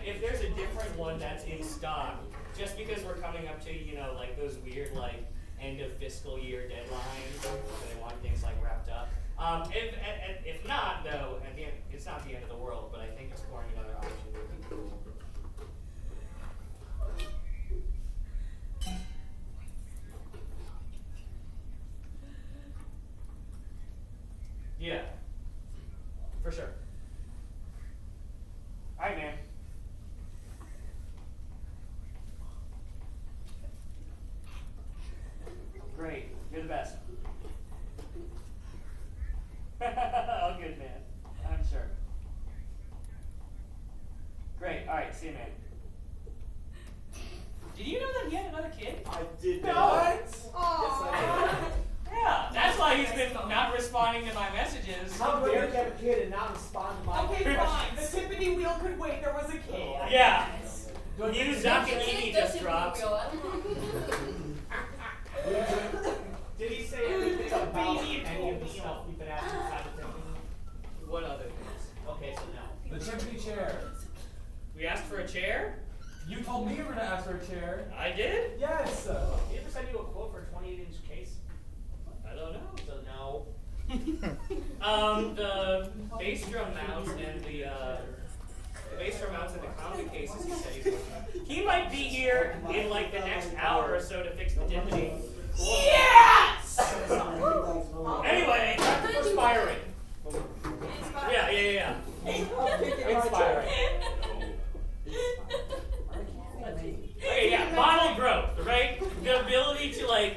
if there's a different one that's in stock, just because we're coming up to, like those weird, like, end of fiscal year deadlines, so they want things like wrapped up. If not, though, at the end, it's not the end of the world, but I think exploring another option would be cool. Yeah, for sure. All right, man. Great, you're the best. Oh, good, man. I'm sure. Great, all right, see you, man. Did you know that he had another kid? I did No. not. Yes, I Yeah, that's why he's been not responding to my messages. How dare you have a kid and not respond to my Okay, fine. The questions? Tiffany wheel could wait. There was a kid. Yeah. Good. New Zakanini just dropped. Did he say anything about any of the stuff we've been asking inside the Tiffany? What other things? Okay, so no. The Tiffany chair. We asked for a chair? You told me you were gonna ask for a chair. I did? Yes. Did he ever send you a quote for a 28-inch case? I don't know. So no. The bass drum mounts and the bass drum mounts and the counter cases he said he's working on. He might be here in like the next hour or so to fix the Tiffany. Yes! Anyway, time for Inspiring. Yeah. Inspiring. Okay, yeah, model growth, right? The ability to like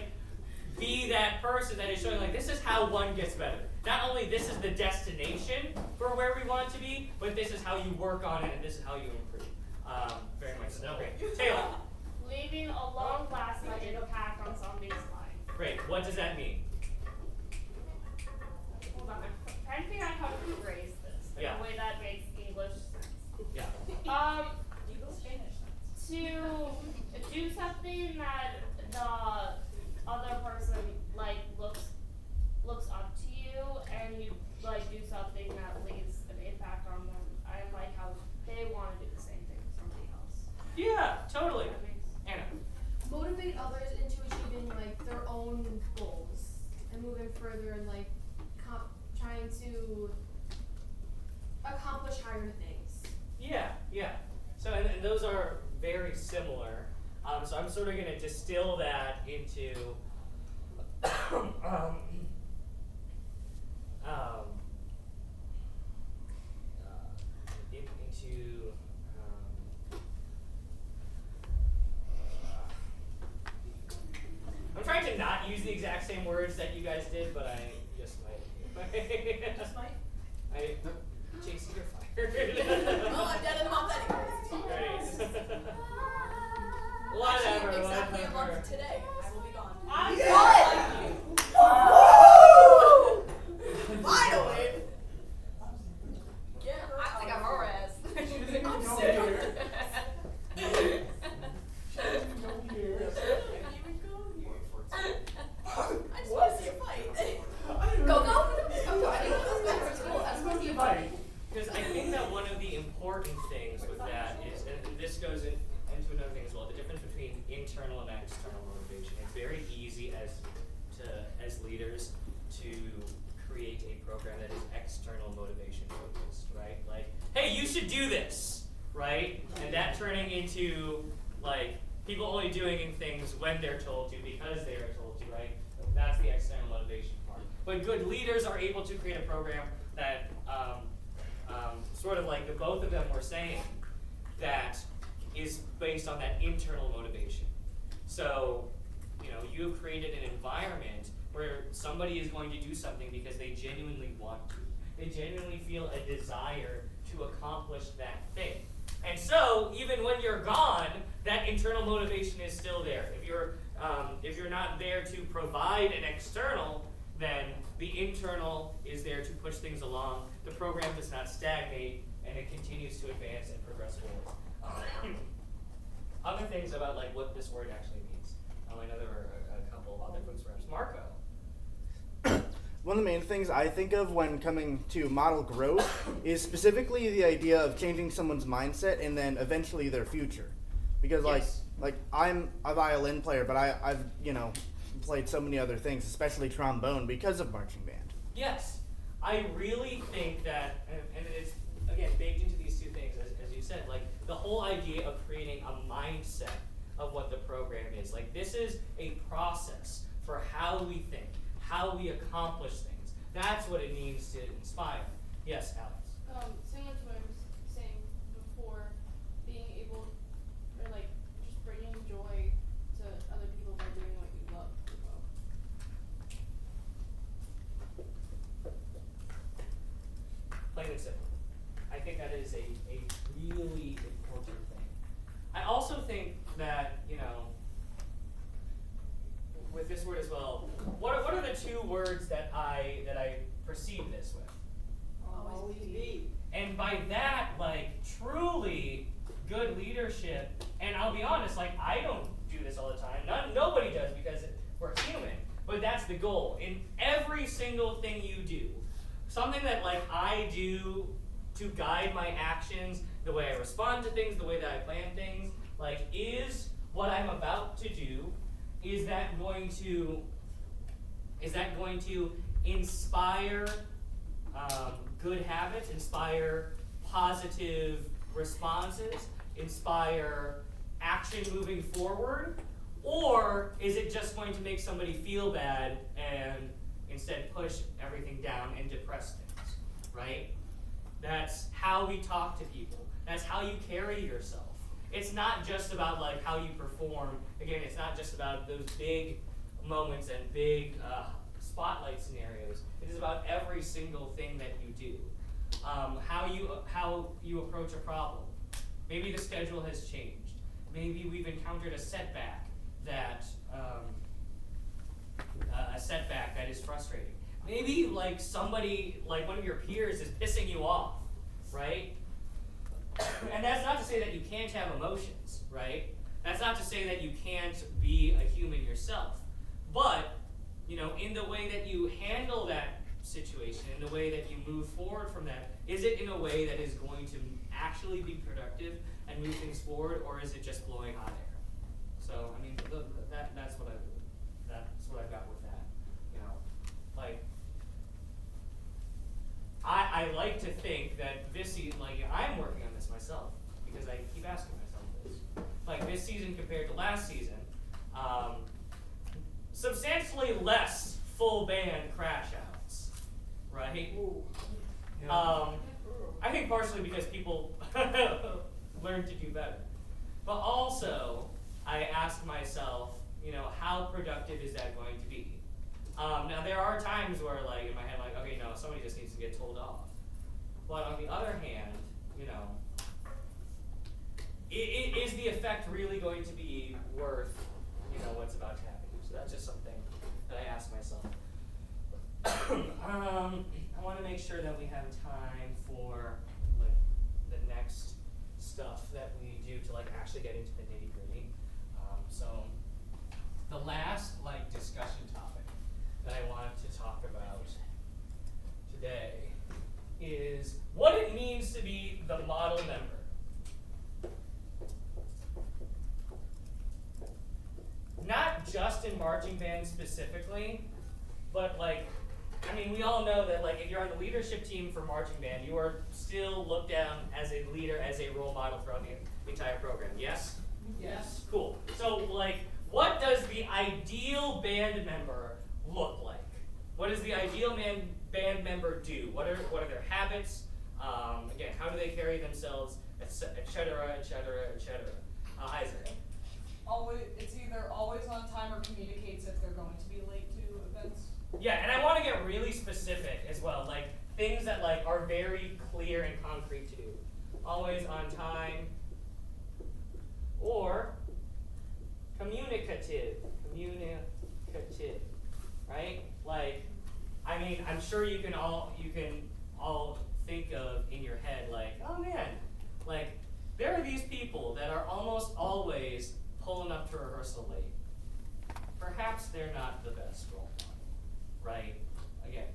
be that person that is showing like this is how one gets better. Not only this is the destination for where we want to be, but this is how you work on it and this is how you improve. Very much so. Great. Taylor. Leaving a long-lasting impact on somebody's life. Great. What does that mean? Hold on, I'm trying to figure out how to phrase this in Yeah. a way that makes English sense. Yeah. To do something that the other person like looks up to you, and you like do something that leaves an impact on them. I like how they want to do the same thing with somebody else. Yeah, totally. That makes Anna. Motivate others into achieving like their own goals and moving further and like trying to accomplish higher things. Yeah. So, and those are very similar. So I'm sort of going to distill that into I'm trying to not use the exact same words that you guys did, but I just might. Just Mike? JC, you're fired. Well, I'm dead in a month anyways. It's fine. Great. Actually, Whatever. exactly a month today. I will be gone. I'm Finally! Get her I think I'm her ass. I'm sick. I just want to see a fight. Go. I didn't know those guys were cool. I just want to see a fight. Because I think that one of the important things with that is, and this goes into another thing as well, the difference between internal and external motivation. It's very easy as leaders to create a program that is external motivation focused, right? Like, hey, you should do this, right? And that turning into like people only doing things when they're told to because they are told to, right? That's the external motivation part. But good leaders are able to create a program that sort of like the both of them were saying, that is based on that internal motivation. So, you've created an environment where somebody is going to do something because they genuinely want to. They genuinely feel a desire to accomplish that thing. And so, even when you're gone, that internal motivation is still there. If you're not there to provide an external, then the internal is there to push things along. The program does not stagnate, and it continues to advance and progress forward. Other things about like what this word actually means. I know there were a couple of other folks, perhaps. Marco. one of the main things I think of when coming to model growth is specifically the idea of changing someone's mindset and then eventually their future. Because Yes. like I'm a violin player, but I've played so many other things, especially trombone, because of marching band. Yes, I really think that, and it's, again, baked into these two things, as you said, like, the whole idea of creating a mindset of what the program is. Like, this is a process for how we think, how we accomplish things. That's what it needs to inspire. Yes, Alex? Similar to what I was saying before, being able, or like, just bringing joy to other people by doing what you love as well. Plain and simple. I think that is a really important thing. I also think that, with this word as well, what are the two words that I perceive this with? Always be. And by that, like, truly good leadership, and I'll be honest, like, I don't do this all the time. Nobody does, because we're human. But that's the goal. In every single thing you do, something that, like, I do to guide my actions, the way I respond to things, the way that I plan things, like, is what I'm about to do, is that going to inspire good habits, inspire positive responses, inspire action moving forward? Or is it just going to make somebody feel bad and instead push everything down and depress things, right? That's how we talk to people. That's how you carry yourself. It's not just about, like, how you perform. Again, it's not just about those big moments and big spotlight scenarios. It is about every single thing that you do. How you approach a problem. Maybe the schedule has changed. Maybe we've encountered a setback that is frustrating. Maybe, like, somebody, like one of your peers, is pissing you off, right? And that's not to say that you can't have emotions, right? That's not to say that you can't be a human yourself. But, in the way that you handle that situation, in the way that you move forward from that, is it in a way that is going to actually be productive and move things forward, or is it just blowing hot air? So, I mean, that's what I've got with that. Like, I like to think that this season, like, I'm working on this myself, because I keep asking myself this. Like, this season compared to last season, substantially less full band crash outs, right? I think partially because people learn to do better. But also, I ask myself, how productive is that going to be? Now, there are times where, like, in my head, like, okay, no, somebody just needs to get told off. But on the other hand, is the effect really going to be worth, what's about to happen? So that's just something that I ask myself. I want to make sure that we have time for, like, the next stuff that we do to, like, actually get into the nitty-gritty. So the last, like, discussion topic that I wanted to talk about today is what it means to be the model member. Not just in marching band specifically, but, like, I mean, we all know that, like, if you're on the leadership team for marching band, you are still looked down as a leader, as a role model throughout the entire program. Yes? Yes. Cool. So, like, what does the ideal band member look like? What does the ideal band member do? What are their habits? Again, how do they carry themselves, et cetera, et cetera, et cetera? Isaac. It's either always on time or communicates if they're going to be late to events. Yeah, and I want to get really specific as well, like things that, like, are very clear and concrete to do. Always on time, or communicative, right? Like, I mean, I'm sure you can all think of in your head, like, oh man, like, there are these people that are almost always pulling up to rehearsal late. Perhaps they're not the best role model, right? Again,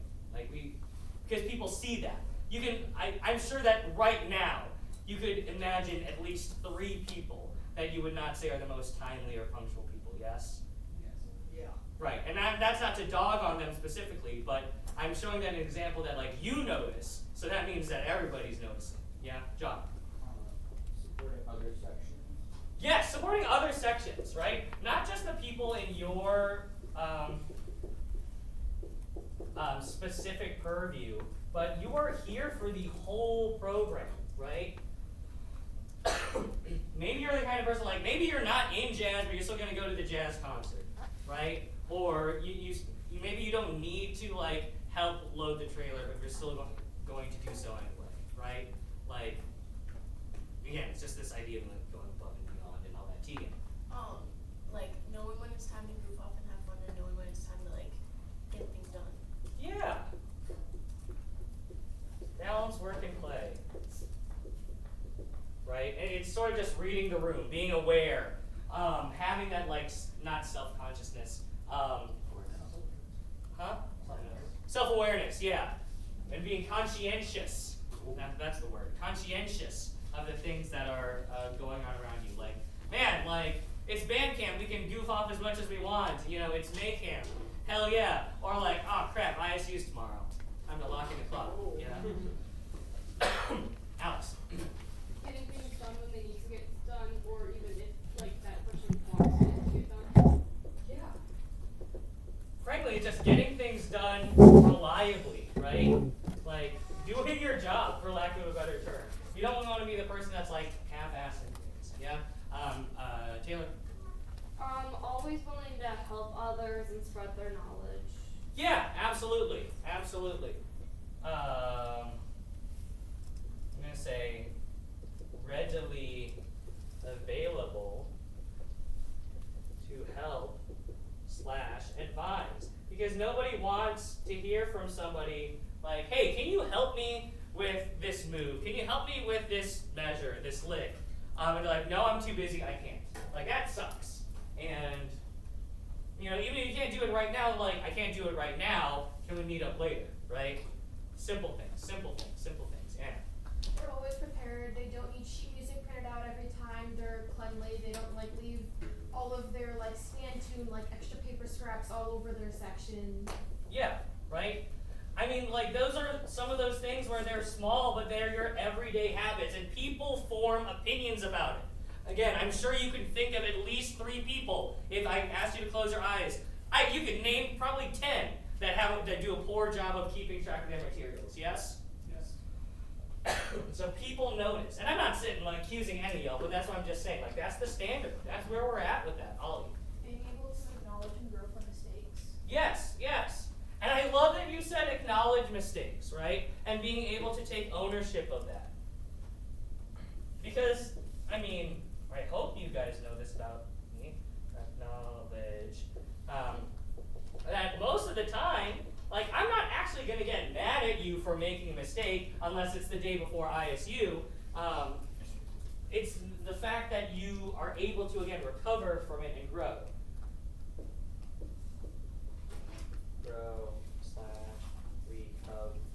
see that. You can, I'm sure that right now, you could imagine at least 3 people that you would not say are the most timely or punctual people, yes? Yeah. Right, and that's not to dog on them specifically, but I'm showing that an example that like you notice, so that means that everybody's noticing. Yeah, John? Supporting other sections. Yes, supporting other sections, right? Not just the people in your specific purview, but you are here for the whole program, right? Maybe you're the kind of person like, maybe you're not in jazz, but you're still gonna go to the jazz concert, right? Or you maybe you don't need to like help load the trailer, but you're still going to do so anyway, right? Like, again, it's just this idea of like going above and beyond and all that. Tegan. Like knowing when it's time to goof off and have fun, and knowing when it's time to like get things done. Yeah. Balance, work, and play. Right? And it's sort of just reading the room, being aware, having that like not self-consciousness, self-awareness, yeah, and being conscientious. That's the word. Conscientious of the things that are going on around you. Like, man, like it's band camp. We can goof off as much as we want. You know, it's May camp. Hell yeah. Or like, oh crap, ISU's tomorrow. Time to lock in the club. Yeah. Alex. Getting things done when they need to get done, or even if like that person wants it to get done. Yeah. Frankly, it's just getting things done reliably, right? Like, doing your job, for lack of a better term. You don't want to be the person that's like half-assing things, yeah? Taylor? Always willing to help others and spread their knowledge. Yeah, absolutely, absolutely. I'm gonna say readily available to help / advise. Because nobody wants to hear from somebody like, hey, can you help me with this move? Can you help me with this measure, this lick? And they're like, no, I'm too busy, I can't. Like, that sucks. And, you know, even if you can't do it right now, like, I can't do it right now, can we meet up later, right? Simple things, yeah. They're always prepared. They don't need sheet music printed out every time. They're cleanly. They don't like leave all of their like scan tune like extra paper scraps all over their section. Yeah, right? I mean, like, those are some of those things where they're small, but they're your everyday habits, and people form opinions about it. Again, I'm sure you can think of at least 3 people. If I asked you to close your eyes, you could name probably 10 that do a poor job of keeping track of their materials, yes? Yes. So people notice. And I'm not sitting like accusing any of y'all, but that's what I'm just saying. Like, that's the standard. That's where we're at with that, Ollie. Being able to acknowledge and grow from mistakes. Yes, yes. And I love that you said acknowledge mistakes, right? And being able to take ownership of that. Because, I mean, I hope you guys know this about me. Acknowledge. That most of the time, like, I'm not actually going to get mad at you for making a mistake unless it's the day before ISU. It's the fact that you are able to, again, recover from it and grow. Grow /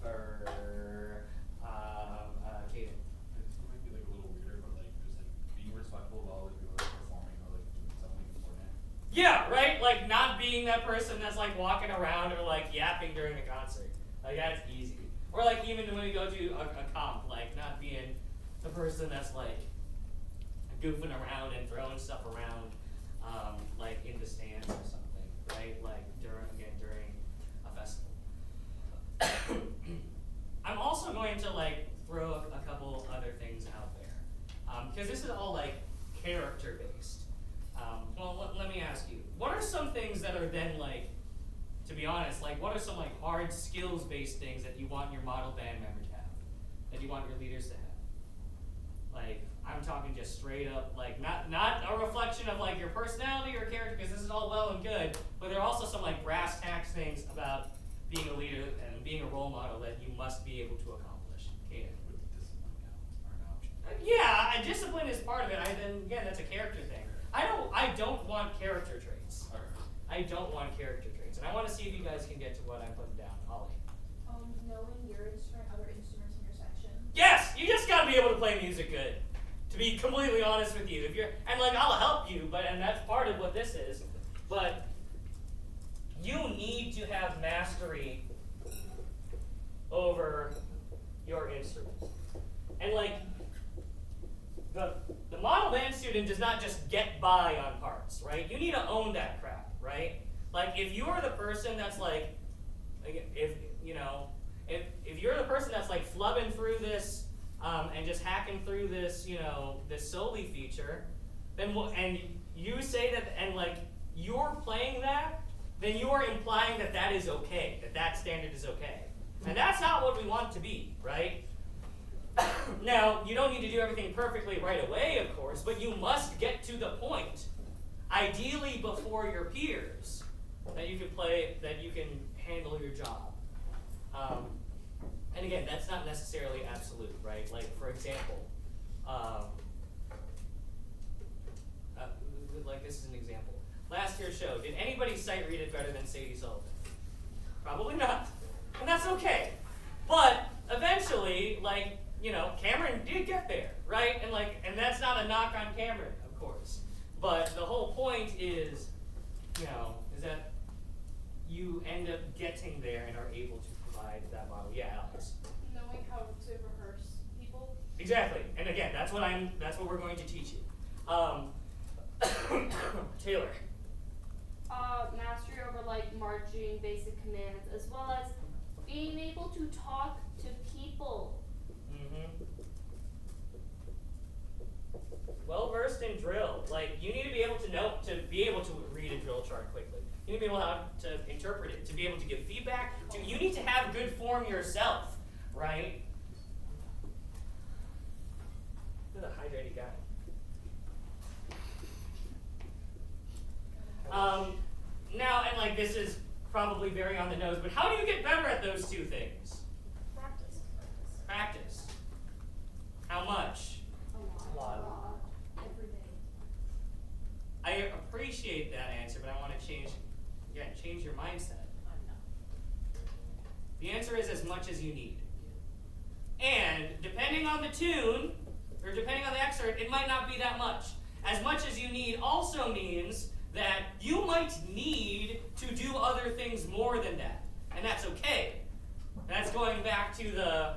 recover. Kaden. This might be like a little weird, but like just like being respectful of all the people that are performing or like doing something important. Yeah, right? Like, not being that person that's like walking around or like yapping during a concert. Like, that's easy. Or like even when we go to a comp, like not being the person that's like goofing around and throwing stuff around, like in the stands or something, right? Like during a festival. I'm also going to like throw a couple other things out there, because this is all like character based. Well, let me ask you, what are some things that are then like, to be honest, like what are some like hard skills based things that you want your model band member to have, that you want your leaders to have? Like, I'm talking just straight up, like not a reflection of like your personality or character, because this is all well and good, but there are also some like brass tacks things about being a leader and being a role model that you must be able to accomplish. Kaden. Would discipline count or an option? Yeah, discipline is part of it. Again, that's a character thing. I don't want character traits. Alright. I don't want character traits, and I want to see if you guys can get to what I'm putting down. Ollie. Knowing your strength, other you just gotta be able to play music good. To be completely honest with you, if you're, and like I'll help you, and that's part of what this is, but you need to have mastery over your instrument. And like, the model band student does not just get by on parts, right? You need to own that crap, right? Like, if you are the person that's like if you're the person that's like flubbing through this and just hacking through this, this Soli feature, then and you say that, and like you're playing that, then you are implying that that is okay, that standard is okay. And that's not what we want to be, right? Now, you don't need to do everything perfectly right away, of course, but you must get to the point, ideally before your peers, that you can handle your job. And again, that's not necessarily absolute, right? Like, for example, like this is an example. Last year's show, did anybody sight read it better than Sadie Sullivan? Probably not. And that's okay. But eventually, like, Cameron did get there, right? And that's not a knock on Cameron, of course. But the whole point is, is that you end up getting there and are able to provide that model. Yeah, Alex. Knowing how to rehearse people. Exactly. And again, that's what we're going to teach you. Taylor. Mastery over like marching basic commands, as well as being able to talk to people. Well versed in drill. Like, you need to be able to read a drill chart quickly. You need to be able to interpret it, to be able to give feedback. You need to have good form yourself, right? You're the hydrated guy. Now, and like this is probably very on the nose, but how do you get better at those two things? Practice. How much? A lot. Every day. I appreciate that answer, but I want to change your mindset. The answer is as much as you need. And depending on the tune, or depending on the excerpt, it might not be that much. As much as you need also means that you might need to do other things more than that. And that's okay. That's going back to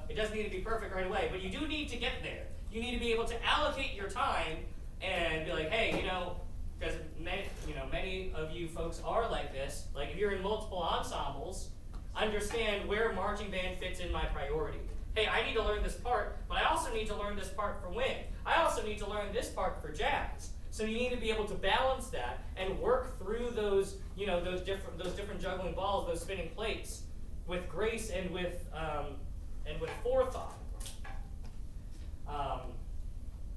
it doesn't need to be perfect right away, but you do need to get there. You need to be able to allocate your time and be like, hey, because many of you folks are like this. Like, if you're in multiple ensembles, understand where marching band fits in my priority. Hey, I need to learn this part, but I also need to learn this part for wind. I also need to learn this part for jazz. So you need to be able to balance that and work through those different juggling balls, those spinning plates, with grace and with forethought.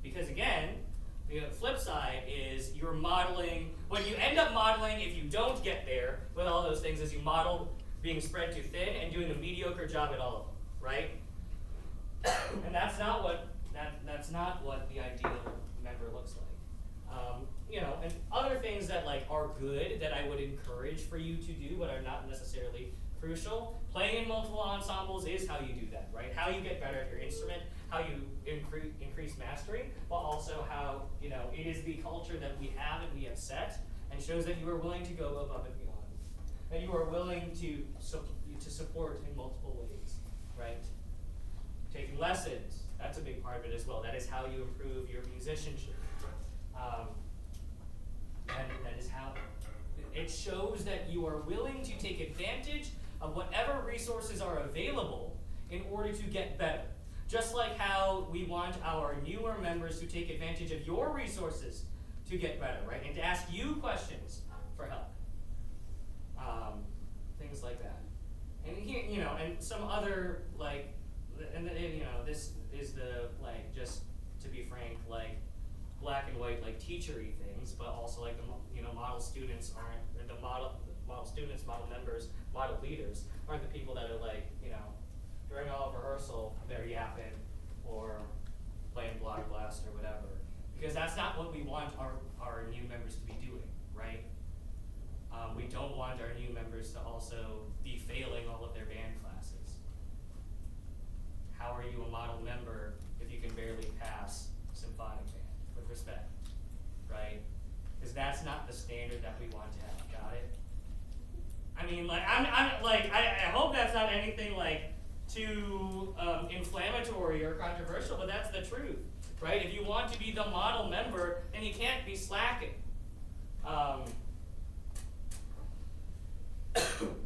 Because again, the flip side is you're modeling. What you end up modeling if you don't get there with all those things is you model being spread too thin and doing a mediocre job at all of them, right? And that's not what the ideal member looks like. And other things that are good that I would encourage for you to do, but are not necessarily crucial. Playing in multiple ensembles is how you do that, right? How you get better at your instrument, how you increase mastery, but also how it is the culture that we have and we have set, and shows that you are willing to go above and beyond, that you are willing to support in multiple ways, right? Taking lessons, that's a big part of it as well. That is how you improve your musicianship. And that is how it shows that you are willing to take advantage of whatever resources are available in order to get better. Just like how we want our newer members to take advantage of your resources to get better, right? And to ask you questions for help. Things like that. And here, and some other this is the just to be frank, black and white teachery things, but also the model students aren't the model students, model members, model leaders aren't the people that are during all of rehearsal they're yapping or playing Blotter Blast or whatever, because that's not what we want our new members to be doing, right? We don't want our new members to also be failing all of their band classes. How are you a model member barely pass symphonic band, with respect, right? Because that's not the standard that we want to have. Got it? I mean, like, I hope that's not anything like too inflammatory or controversial, but that's the truth, right? If you want to be the model member, then you can't be slacking.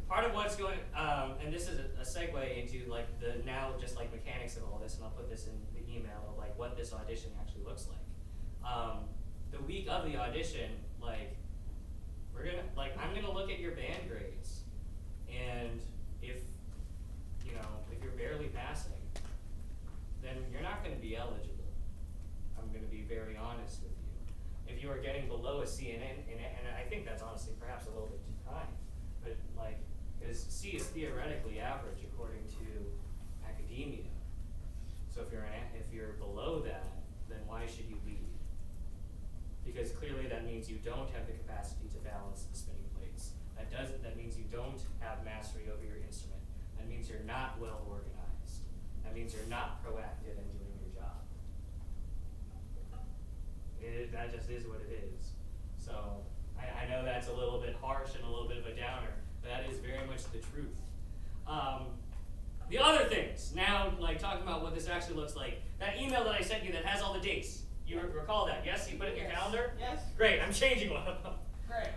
Part of what's going, and this is a segue into like the now just like mechanics of all this, and I'll put this in the email of like what this audition actually looks like. The week of the audition, like I'm gonna look at your band grades, and if you're barely passing, then you're not gonna be eligible. I'm gonna be very honest with you. If you are getting below a C, and I think that's honestly perhaps a little bit too high, but because C is theoretically average according to academia. So if you're below that, then why should you leave? Because clearly that means you don't have the capacity to balance the spinning plates. That means you don't have mastery over your instrument. That means you're not well organized. That means you're not proactive in doing your job. That just is what it is. So I know that's a little bit harsh and a little bit of a downer, but that is very much the truth. The other things, now talking about what this actually looks like, that email that I sent you that has all the dates, you recall that, yes? You put it in your calendar? Yes. Great, I'm changing one of them. Great.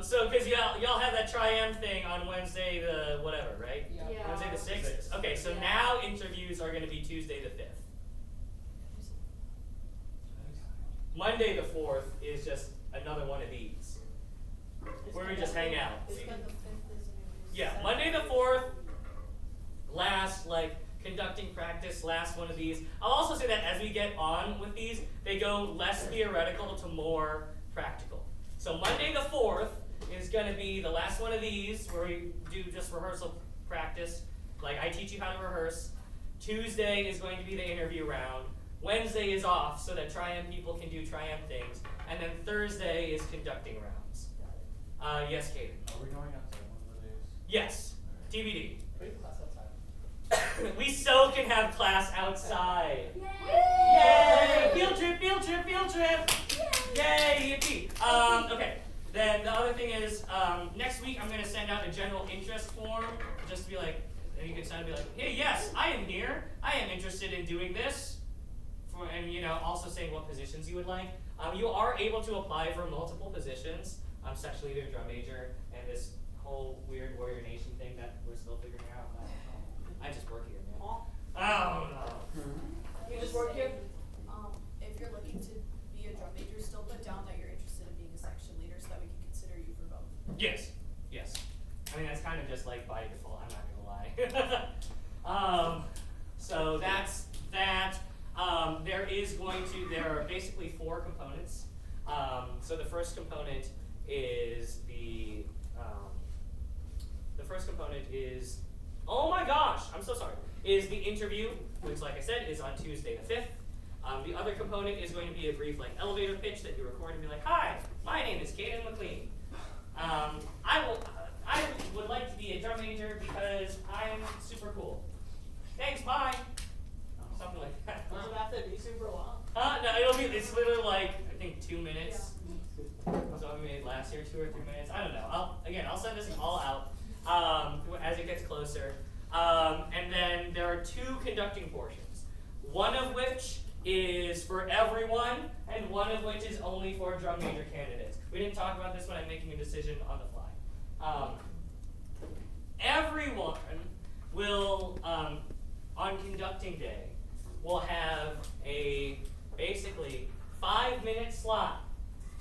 So, because y'all have that Tri-M thing on Wednesday the whatever, right? Yeah. Wednesday the 6th? Okay, so now interviews are going to be Tuesday the 5th. Monday the 4th is just another one of these, where we just hang out. Yeah, Monday the 4th, last conducting practice, last one of these. I'll also say that as we get on with these, they go less theoretical to more practical. So Monday the 4th is going to be the last one of these, where we do just rehearsal practice. Like I teach you how to rehearse. Tuesday is going to be the interview round. Wednesday is off so that Tri-M people can do Tri-M things. And then Thursday is conducting rounds. Yes, Kaden? Are we going outside one of the days? Yes. TBD. Wait, class outside. We so can have class outside. Yay! Yay! Field trip, field trip, field trip! Yay! Yippee! Okay. Then the other thing is, next week I'm going to send out a general interest form, just to be like, and you can sign and be like, hey, yes, I am here. I am interested in doing this. And also saying what positions you would like. You are able to apply for multiple positions, section leader, drum major, and this whole weird Warrior Nation thing that we're still figuring out. I just work here, man. I don't know. You just work here? If you're looking to be a drum major, still put down that you're interested in being a section leader so that we can consider you for both. Yes, yes. I mean, that's kind of just like by default, I'm not gonna lie. So that's that. There are basically 4 components. So the first component is oh my gosh, I'm so sorry, is the interview, which like I said is on Tuesday the 5th. The other component is going to be a brief elevator pitch that you record and be like, hi, my name is Kaden McLean. I would like to be a drum major because I'm super cool. Thanks, bye. Something like that. Does it have to be super long? No, it's literally I think 2 minutes. So I made last year 2 or 3 minutes. I don't know. I'll send this all out as it gets closer. And then there are 2 conducting portions. One of which is for everyone, and one of which is only for drum major candidates. We didn't talk about this when I'm making a decision on the fly. Everyone will, on conducting day, will have a basically 5-minute slot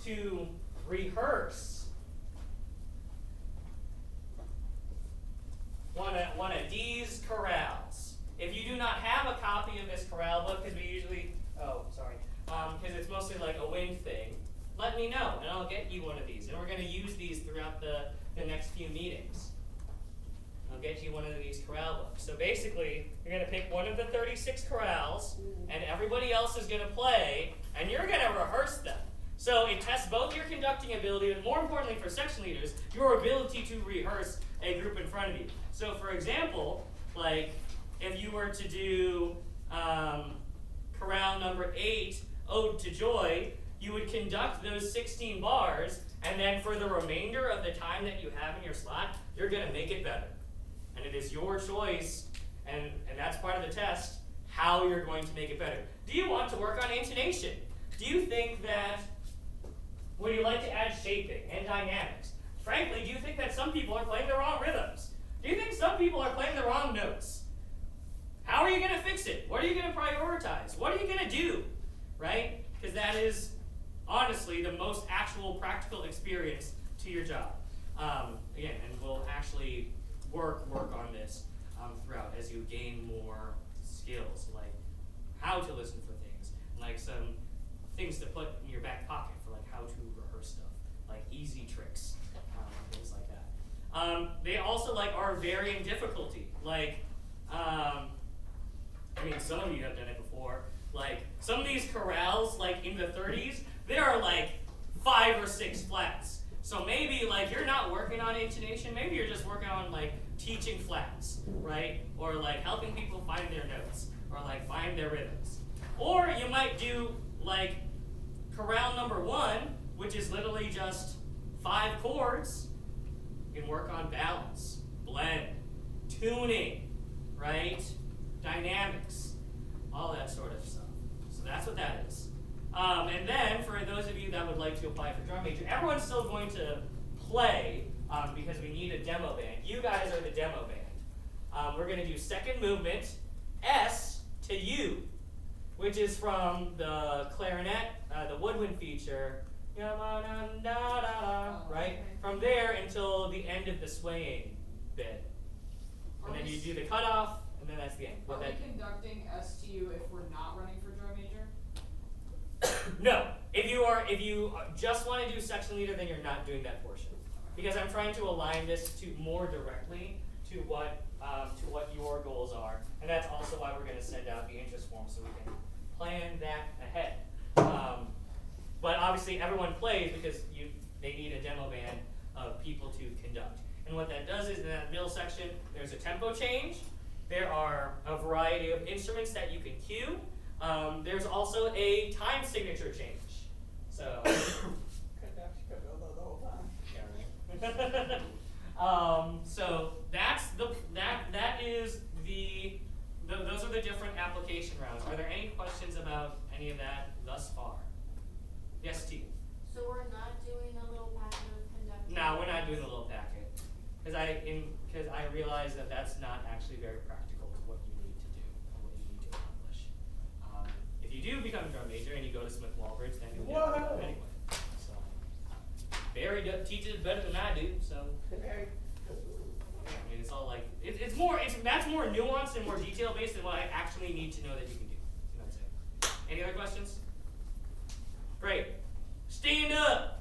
to rehearse one of these chorales. If you do not have a copy of this chorale book, because we usually, because it's mostly like a wind thing, let me know and I'll get you one of these. And we're going to use these throughout the next few meetings. I'll get you one of these chorale books. So basically, you're going to pick one of the 36 chorales, and everybody else is going to play, and you're going to rehearse them. So it tests both your conducting ability, and more importantly for section leaders, your ability to rehearse a group in front of you. So for example, if you were to do chorale number 8, Ode to Joy, you would conduct those 16 bars, and then for the remainder of the time that you have in your slot, you're going to make it better. And it is your choice, and that's part of the test, how you're going to make it better. Do you want to work on intonation? Do you think that, would you like to add shaping and dynamics? Frankly, do you think that some people are playing the wrong rhythms? Do you think some people are playing the wrong notes? How are you going to fix it? What are you going to prioritize? What are you going to do? Right? Because that is honestly the most actual practical experience to your job. Again, and we'll actually work on this throughout as you gain more skills, like how to listen for things, like some things to put in your back pocket for like how to rehearse stuff, like easy tricks, things like that. They also are varying difficulty. I mean, some of you have done it before. Like some of these chorales, in the 30s, there are 5 or 6 flats. So maybe you're not working on intonation. Maybe you're just working on teaching flats, right? Or helping people find their notes, or find their rhythms. Or you might do chorale number 1, which is literally just 5 chords. You can work on balance, blend, tuning, right? Dynamics, all that sort of stuff. So that's what that is. And then for those of you that would like to apply for drum major, everyone's still going to play because we need a demo band. You guys are the demo band. We're going to do second movement, S to U, which is from the clarinet, the woodwind feature, right? From there until the end of the swaying bit. And then you do the cutoff, and then that's the end. Are we conducting STU if we're not running for drum major? No. If you just want to do section leader, then you're not doing that portion. Because I'm trying to align this to more directly to what your goals are. And that's also why we're going to send out the interest form so we can plan that ahead. But obviously everyone plays because they need a demo band of people to conduct. And what that does is in that middle section, there's a tempo change. There are a variety of instruments that you can cue. There's also a time signature change. So, so those are the different application rounds. Are there any questions about any of that thus far? Yes, T. So we're not doing a little packet of conducting? No, we're not doing a little packet. Because I realize that that's not actually very practical to what you need to do, and what you need to accomplish. If you do become a drum major and you go to Smith Walbridge, then you'll get it anyway. So, Barry teaches better than I do, so. I mean, it's all that's more nuanced and more detail based than what I actually need to know that you can do. You know what I'm saying? Any other questions? Great. Stand up.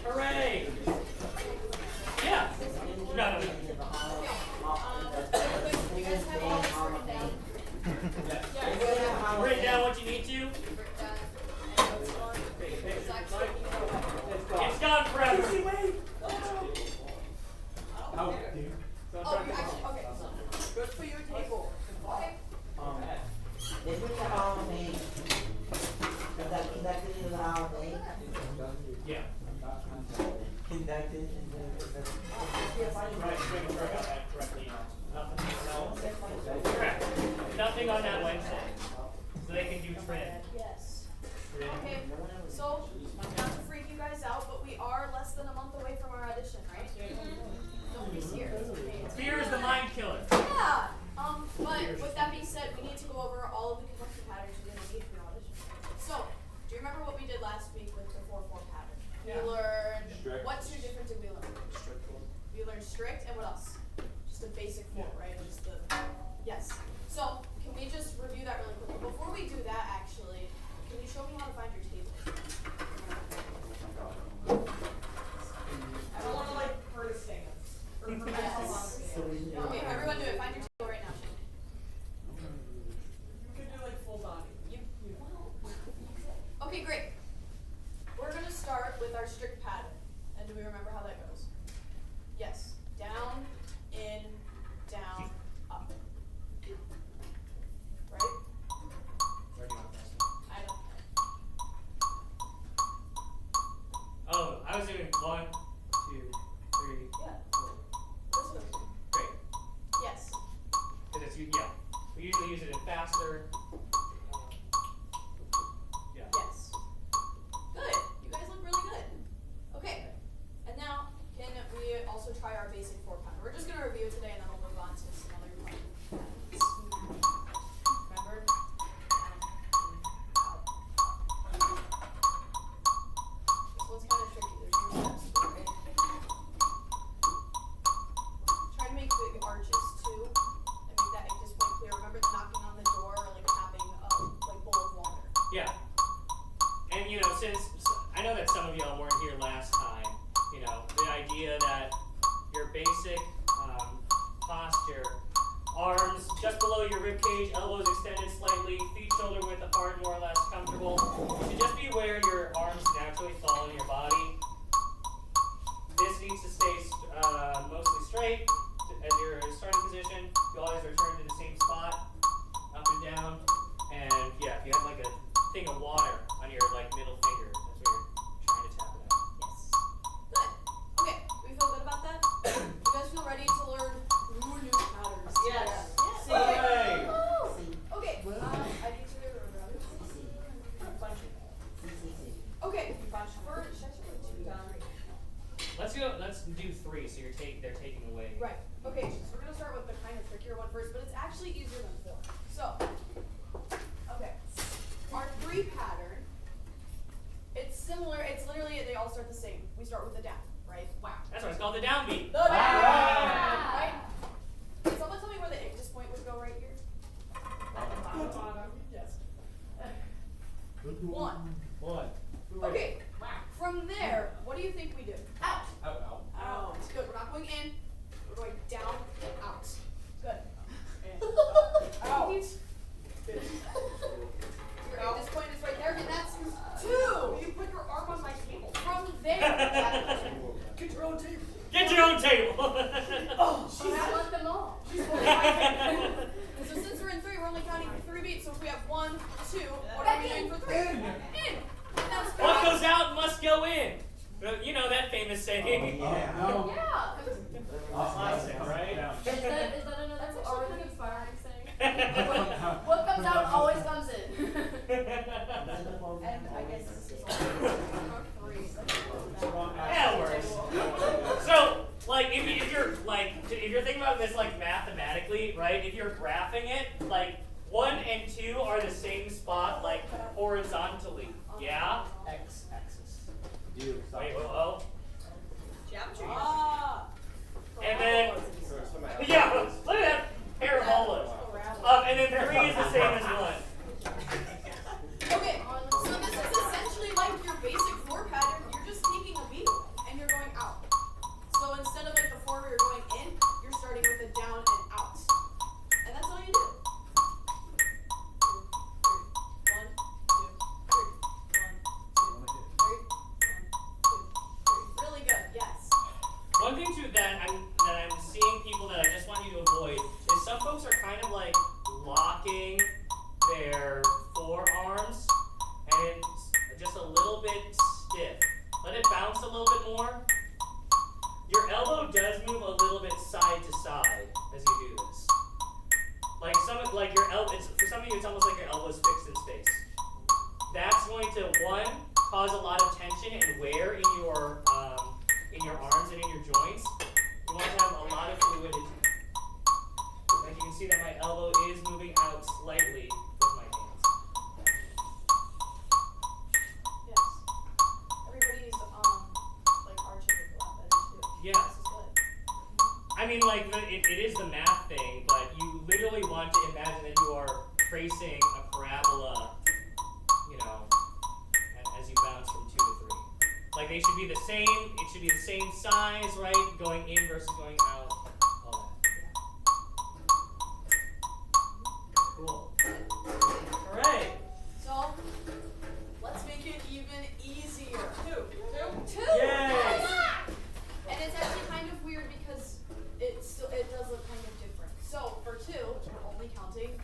Hooray! Yeah. No. Write down what you need to. It's gone forever. Okay. Good for your table. Okay. This is the holiday. Is that conducted in the holiday? Yeah. Conducted in the. Right. use it in faster. Yeah. Yes. Good. You guys look really good. Okay. And now, can we also try our basic 4 pattern? We're just gonna review today, and then we'll move on to some other fun patterns. Remember? This one's kind of tricky. There's no steps, right? Try to make the arches too, and make that this point clear. Remember the knocking on the door or like tapping a like bowl of water. Yeah. And you know, since I know that some of y'all weren't here last time, you know, the idea that your basic posture, arms just below your rib cage, elbows extended slightly, feet shoulder width apart, more or less comfortable. You should just be where your arms naturally fall in your body. This needs to stay mostly straight as your starting position. You always return to the same spot, up and down. And yeah, if you have like a thing of water on your like middle finger, that's where you're trying to tap it out. Yes. Good. Okay. We feel good about that? You guys feel ready to learn new patterns? Yes. Yes. Hooray! Okay. I need to bunch it. Okay. Let's do 3, so they're taking away. Right. Okay. So we're gonna start with the kind of trickier one first, but it's actually easier than 4. So. Okay. Our 3 pattern. It's similar. It's literally they all start the same. We start with the down, right? Wow. That's why it's called the downbeat. The down. Right. Can someone tell me where the ictus point would go right here? At the bottom. Yes. 1. Okay. From there, what do you think we do? Out. Out. Out. Good. We're not going in. We're going down and out. Good. Out. Your ictus point is right there, and that's 2. You put your arm on my table. From there. Get your own table. Get your own table. She left them all. So since we're in 3, we're only counting 3 beats. So if we have 1, 2, what are we doing for 3? In. And that's What good. goes out must go in. You know that famous saying. No. Yeah. Classic, right? Is that another already inspiring saying? What comes out always comes in. And I guess this is all 3. Yeah, it works. So, like, if you're thinking about this like mathematically, right? If you're graphing it, like 1 and 2 are the same spot, like horizontally. Yeah. X-axis. Wait. Oh. Geometry. And then, yeah, look at that parabola. And then 3 is the same as 1. Okay, so this is essentially like your basic 4 pattern. You're just taking a beat and you're going out. So instead of like the 4 where you're going in, you're starting with a down and out. And that's all you do. 1, 2, 3. 1, 2, 3. 1, 2, 3. Really good, yes. One thing too that I'm seeing people that I just want you to avoid is some folks are kind of like locking their forearms and it's just a little bit stiff. Let it bounce a little bit more. Your elbow does move a little bit side to side as you do this. Like your elbow, for some of you it's almost like your elbow's fixed in space. That's going to, 1, cause a lot of tension and wear in your arms and in your joints. You want to have a lot of fluidity. Like you can see that my elbow is moving out slightly with my hands. Yes. Everybody's like arching with a lot better too. Yes. This is good. I mean, like, it is the math thing, but you literally want to imagine that you are tracing a parabola, you know, as you bounce from 2 to 3. Like, they should be the same, it should be the same size, right? Going in versus going out. All that. Cool. Alright. So, let's make it even easier. 2. Yay! And it's actually kind of weird because it does look kind of different. So, for 2, we're only counting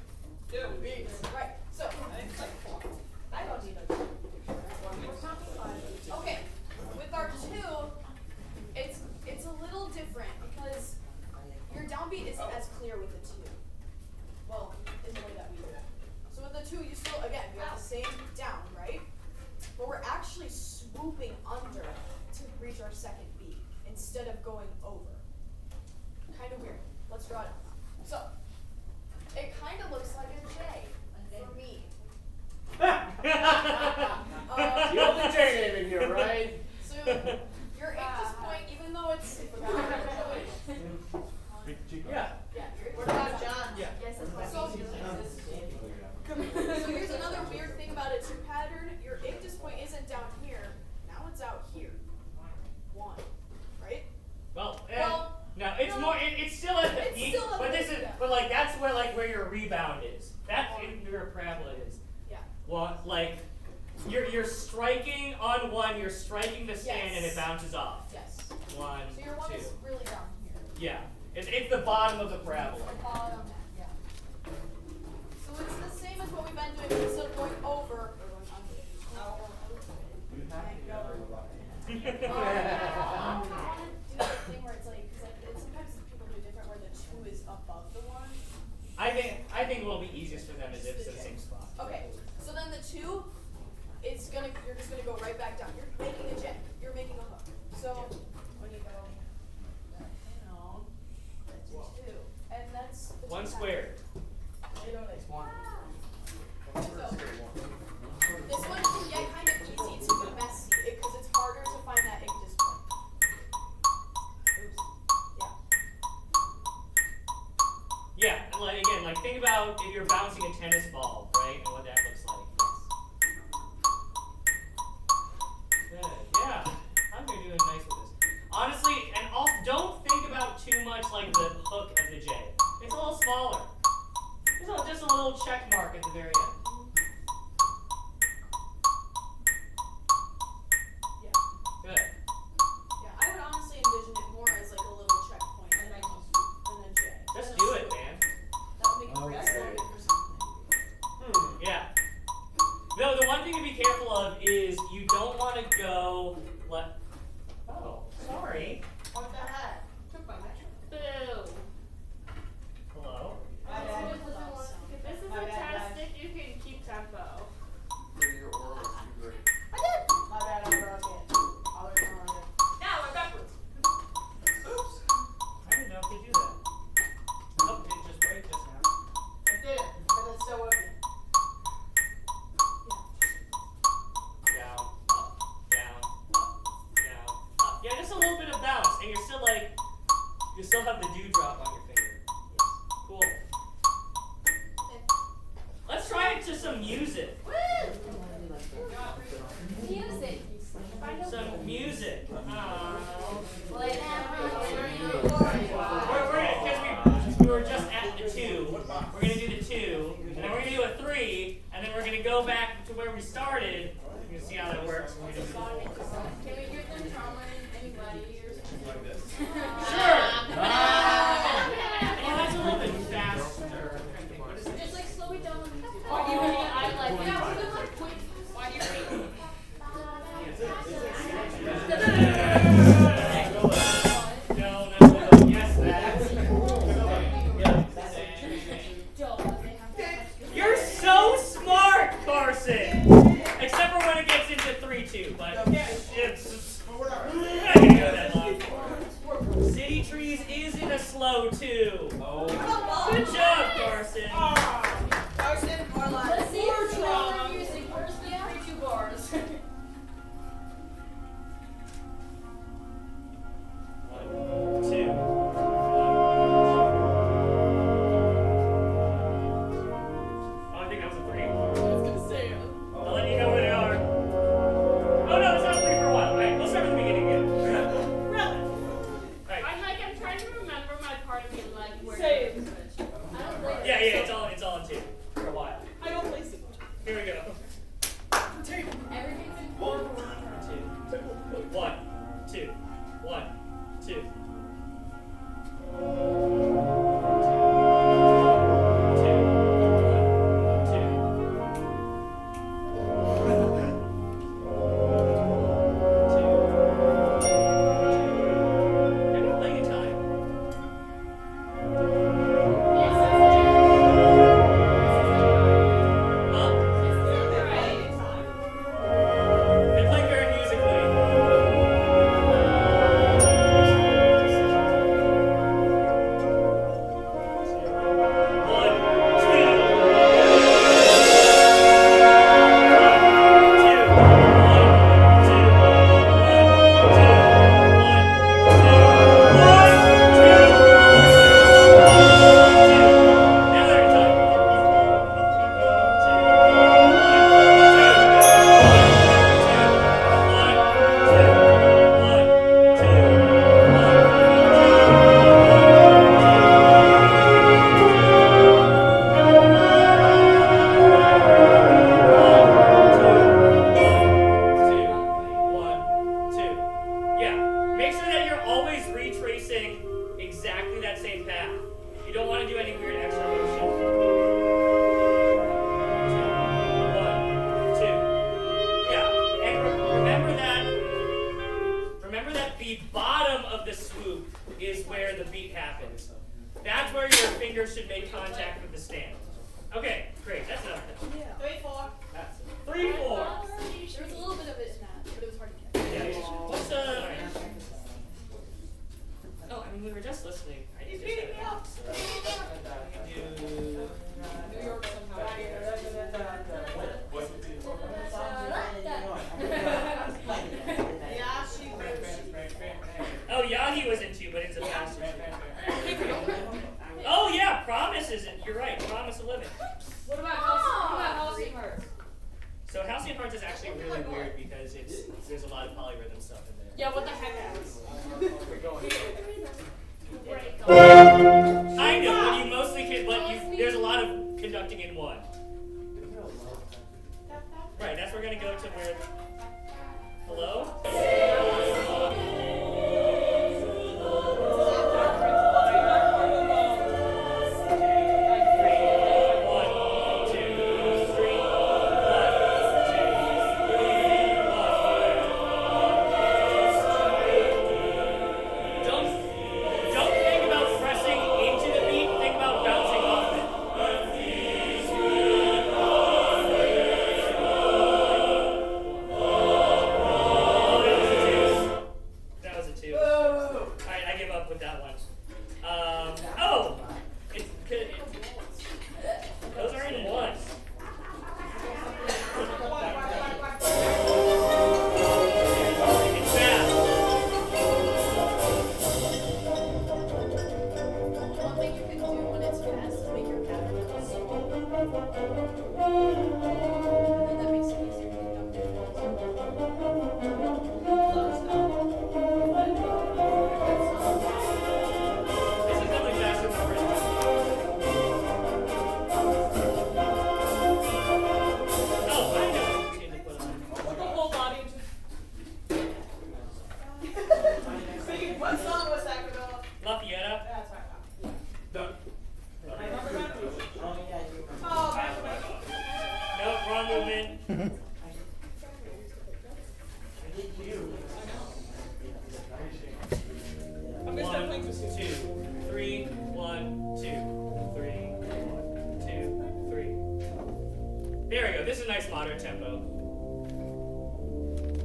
2 beats. Right. So, I don't need a Okay. With our 2, it's a little different because your downbeat isn't as clear with the 2. Well, in the way that saying down, right? But we're actually swooping under to reach our second beat instead of going over. Kind of weird. Let's draw it up. So, it kind of looks like a J for me. The only J name in here, right? So, your Ichthys point, even though it's Yeah. what about John? Yeah. Yes, that's what So, I so here's another weird thing about it. Your pattern, your Ichthys point isn't down here. Now it's out here. 1, right? Well, Well, no, it's no. more. It's still at the It's peak, still at but the this peak, is. yeah. But like that's where your rebound is. That's where your parabola is. Yeah. Well, like you're striking on one, you're striking the stand, and it Yes. bounces off. Yes. 1, So your 1 2. is really down here. Yeah, it's the bottom of the parabola. The bottom, yeah. So it's the same as what we've been doing, but instead of going over, we're going under. You have to get out of the rock. I want to do the thing where it's like, because like, sometimes people do it different, where the 2 is above the 1. I think what will be easiest for them is if it's in the same spot. Okay, so then the 2, you're just gonna go right back down. You're making a J. You're making a hook. So when you go down, that's your 2, and that's the 1 2 squared. You know, like, One. So, this one can get kind of easy to be messy because it's harder to find that Ichthys point. Oops. Yeah. Yeah, and like again, like think about if you're bouncing a tennis ball, right, and what that looks like. Good. Yeah, I'm doing nice with this. Honestly, and don't think about too much like the hook of the J. It's a little smaller. Just a little check mark at the very end. Yeah. Good. Yeah, I would honestly envision it more as like a little checkpoint than a J. Just do it, man. That would make it really slow for something. Yeah. No, the one thing to be careful of is you don't want to go. Oh, sorry. What the heck? Took my measure. Boo. Hello. This is a test if you can keep tempo. Your oral is too great. My bad, I broke it. I'll learn it. Now we're backwards. Oops. I didn't know if they do that. Oh, did it just break just now? It did, but it's still working. Down, up, down, up, down, up. Yeah, just a little bit of bounce, and you're still like, you still have the dewdrop on your finger. Cool. Let's try it to some music. Music. Some music. Well, Because we were just at the 2. We're gonna do the 2, and then we're gonna do a 3, and then we're gonna go back to where we started. You can see how that works. Can we give them trauma in any gladiators? Like this. Sure. Oh, that's a little bit faster. Just like slow it down. Why do you hate? I like Yeah, it. we're gonna like quick. Why do you hate? No, yes, that. You're so smart, Carson. Except for when it gets into 3-2, but it's. I can go that long. City Trees is in a slow 2. Oh. Good job, Carson. Carson, more like Let's see if trauma music. Where's the 3-2 bars? 1, 2. Oh, I think that was a 3. I was gonna say. I'll let you know where they are. Oh no, it's not 3 for a while, right? We'll start from the beginning again. Right. I'm trying to remember my part of it, like where. Same. I don't play. Yeah, it's all in 2 for a while. I don't play Super. Here we go. Everything's in 1, 2, 1, 2. This is that same path. You don't want to do any weird extra motion. 2, 1, 2. Yeah, and remember that the bottom of the swoop is where the beat happens. That's where your fingers should make contact with the stand. Okay, great. That's enough. 3, 4. 3, 4. There was a little bit of it in that, but it was hard to get. Yeah. What's Oh, I mean, we were just listening. He's beating me up. So, New York somehow. Yeah, she was. Oh, Yahi was in 2, but it's a passage. Oh yeah, Promise isn't. You're right. Promise 11. What about Halcyon Hearts? So Halcyon Hearts is actually really weird because there's a lot of polyrhythm stuff in there. Yeah, what the heck is? I know, but you mostly can. But there's a lot of conducting in 1. Right. That's where we're gonna go to where. Hello. There we go. This is a nice modern tempo.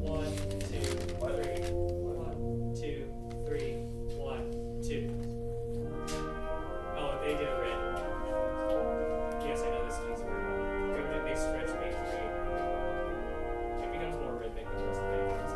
1, 2, 3. 1, 2, 3. 1, 2. Oh, they did it right. Yes, I know this piece very well. Give it a big stretch beat 3. It becomes more rhythmic than just the bass.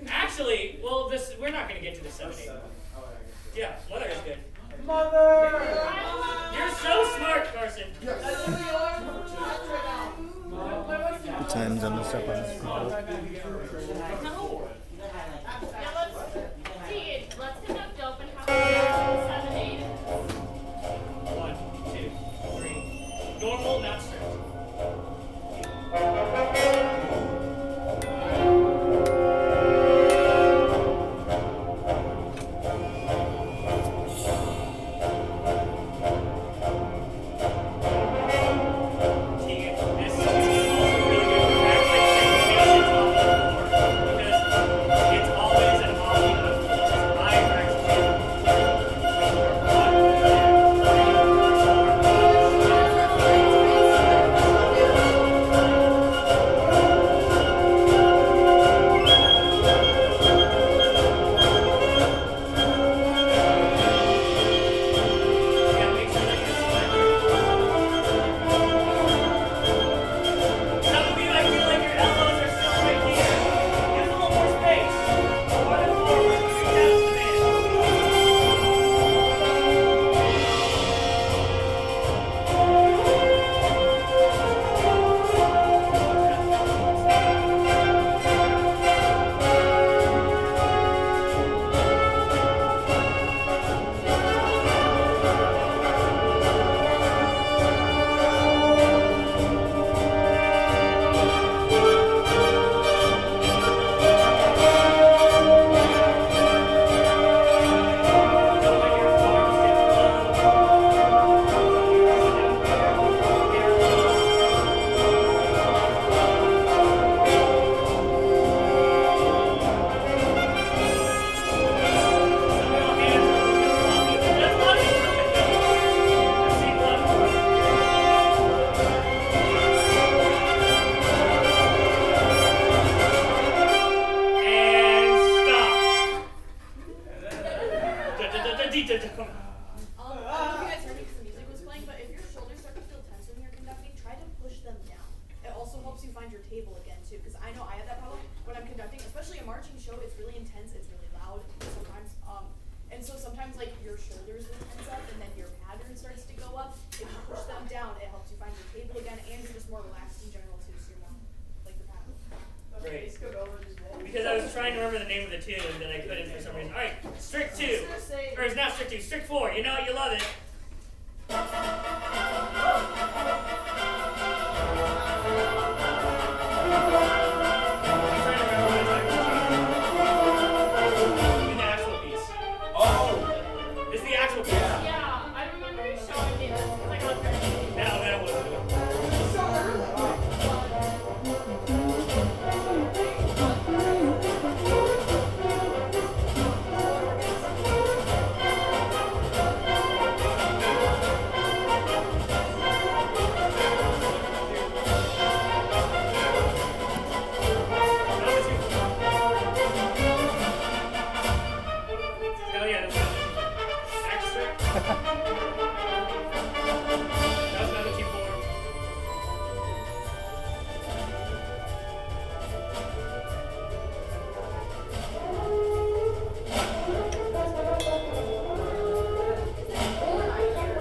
Actually, well, we're not going to get to the 7/8. Yeah, Mother is good. Mother! You're so smart, Carson. The time's almost up on the No. to don't. I don't know if you guys heard me because the music was playing, but if your shoulders start to feel tense when you're conducting, try to push them down. It also helps you find your table again too, because I know I have that problem when I'm conducting, especially a marching show. It's really intense, it's really loud sometimes, and so sometimes like your shoulders will tense up, and then your pattern starts to go up. If you push them down, it helps you find your table again, and you're just more relaxed in general too, so you're more like the pattern. Great. Because I was trying to remember the name of the tune and I couldn't for some reason. Alright, strict 2. Or it's not strict 2, strict 4. You know it, you love it. In the actual piece. Oh! This is the actual piece. Yeah, I remember you showing me this because I got very No, that wasn't it.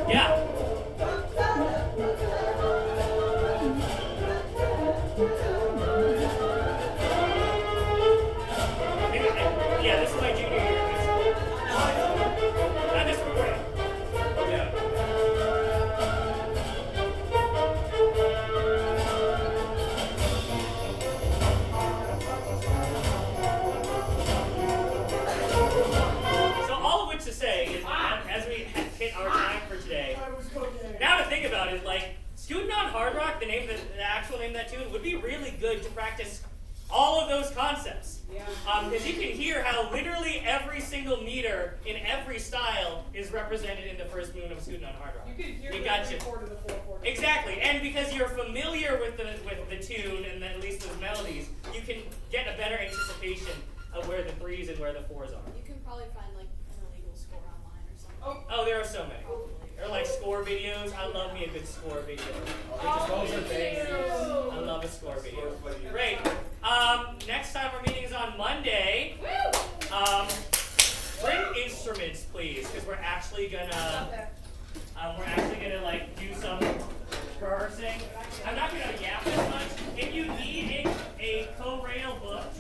Yeah. Yeah, this is my junior year in high school. Not this recording. Yeah. So all of which to say is that as we hit our time for today, now to think about it, like Scootin' on Hard Rock, the actual name of that tune, would be really good to practice all of those concepts. Because you can hear how literally every single meter in every style is represented in the first movement of Scootin' on Hard Rock. You can hear You the gotcha. 3/4 of the 4/4. Exactly, and because you're familiar with the tune and at least those melodies, you can get a better anticipation of where the 3s and where the 4s are. You can probably find like an illegal score online or something. Oh, there are so many. There are like score videos. I love me a good score video. Those are bangers. I love a score video. Great. Next time our meeting is on Monday. Bring instruments, please, because we're actually gonna like do some rehearsing. I'm not gonna yap as much. If you need a co-rail book,